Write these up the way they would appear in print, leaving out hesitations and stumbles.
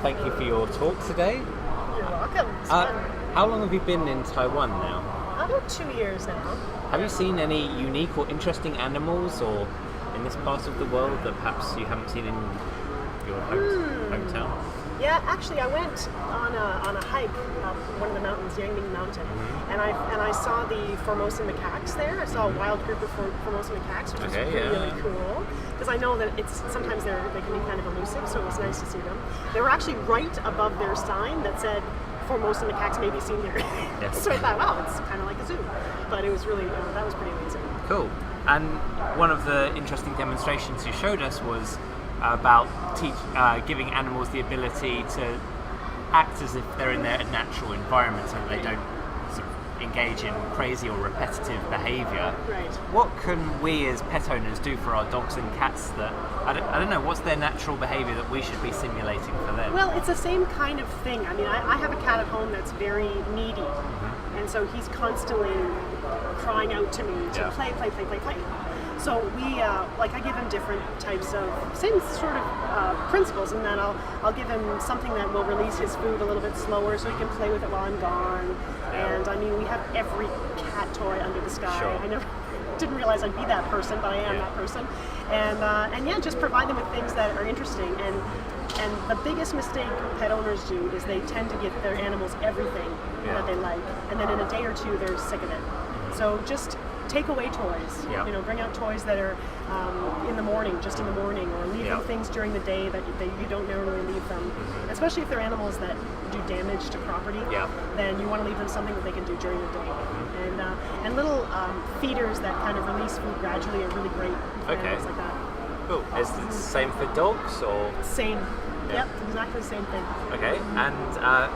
thank you for your talk today. You're welcome. It's fun. How long have you been in Taiwan now? About 2 years now. Have you seen any unique or interesting animals or in this part of the world that perhaps you haven't seen in your hometown? Yeah, actually, I went on a hike up one of the mountains, Yangming Mountain, and I saw the Formosan macaques there. I saw a wild group of Formosan macaques, which was really cool. Because I know that sometimes they can be kind of elusive, so it was nice to see them. They were actually right above their sign that said Formosan macaques may be seen here. Yes. So I thought, wow, it's kind of like a zoo. But it was really, that was pretty amazing. Cool. And one of the interesting demonstrations you showed us was about giving animals the ability to act as if they're in their natural environment so that they don't sort of engage in crazy or repetitive behaviour. Right. What can we as pet owners do for our dogs and cats that, I don't know, what's their natural behaviour that we should be simulating for them? Well, it's the same kind of thing. I mean, I have a cat at home that's very needy, and so he's constantly crying out to me to play. So we, I give him different types of, same sort of principles in that I'll give him something that will release his food a little bit slower so he can play with it while I'm gone. And I mean, we have every cat toy under the sky. Sure. I never didn't realize I'd be that person, but I am that person. And yeah, just provide them with things that are interesting. And the biggest mistake pet owners do is they tend to give their animals everything that they like, and then in a day or two they're sick of it. So just take away toys. You know, bring out toys that are in the morning, or leave them things during the day that you don't normally leave them. Especially if they're animals that do damage to property, then you want to leave them something that they can do during the day. And little feeders that kind of release food gradually are really great. Things like that. Cool. Is it the same for dogs or? Same. Yep, exactly the same thing. Okay, and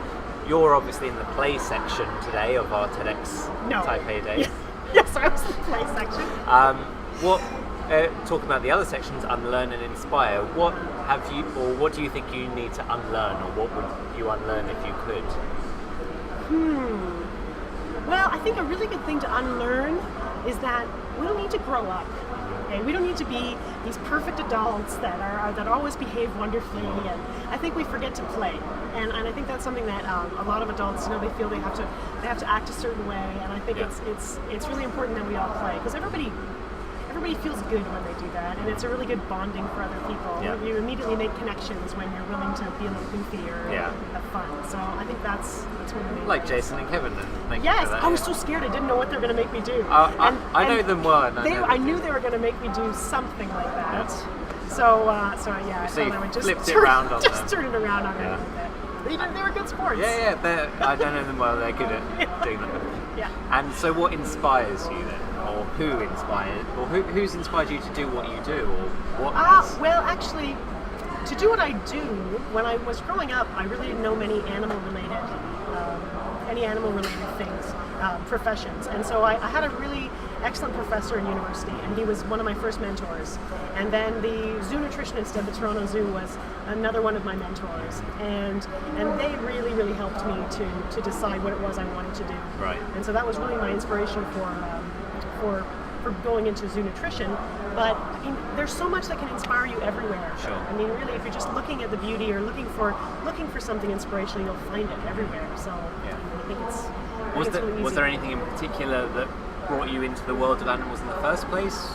you're obviously in the play section today of our TEDxTaipei Day. Yes, I was in the play section. Talking about the other sections, unlearn and inspire. What do you think you need to unlearn, or what would you unlearn if you could? Well, I think a really good thing to unlearn is that we don't need to grow up. Okay? We don't need to be these perfect adults that always behave wonderfully, and I think we forget to play. And I think that's something that a lot of adults, they feel they have to act a certain way, and I think it's really important that we all play, because everybody feels good when they do that, and it's a really good bonding for other people. You immediately make connections when you're willing to be a little goofy or have fun. So I think that's one of the main like things. Jason and Kevin. And yes, I was so scared. I didn't know what they were going to make me do. I know them well. I knew they were going to make me do something like that. So yeah, so I thought I would just turn it around on them a bit. They were good sports. Yeah. I don't know them well. They're good at doing that. Yeah. And so, what inspires you then, or who's inspired you to do what you do, or what? Well, actually, to do what I do, when I was growing up, I really didn't know many animal-related things, professions, and so I had a really excellent professor in university, and he was one of my first mentors. And then the Zoo-nutritionist at the Toronto Zoo was another one of my mentors, and they really, really helped me to decide what it was I wanted to do. Right. And so that was really my inspiration for going into zoo nutrition. But I mean, there's so much that can inspire you everywhere. Sure. I mean, really, if you're just looking at the beauty or looking for something inspirational, you'll find it everywhere. So I think Was there anything in particular that brought you into the world of animals in the first place?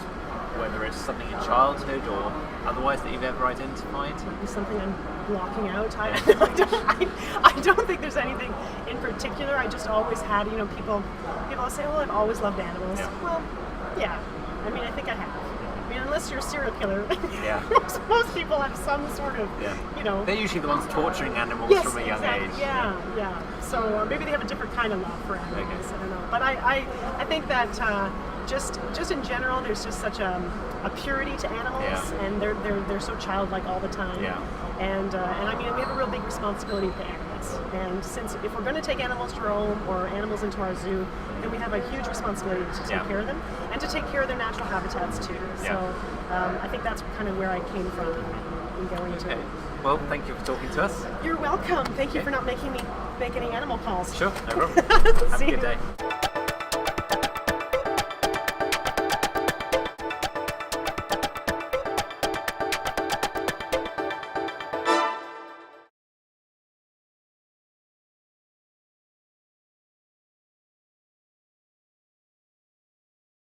Whether it's something in childhood or otherwise that you've ever identified? Might be something I'm blocking out. I don't think there's anything in particular. I just always had, people say, well, I've always loved animals. Yeah. Well, yeah. I mean, I think I have. I mean, unless you're a serial killer, most people have some sort of, They're usually the ones torturing animals from a young age. Yeah. So maybe they have a different kind of love for animals. I don't know. But I think that just in general, there's just such a purity to animals, and they're so childlike all the time. And I mean, we have a real big responsibility for animals. And if we're going to take animals to our home or animals into our zoo, then we have a huge responsibility to take care of them and to take care of their natural habitats too. So I think that's kind of where I came from in going into it. Well, thank you for talking to us. You're welcome. Thank you for not making me make any animal calls. Sure, no problem. Have a good day.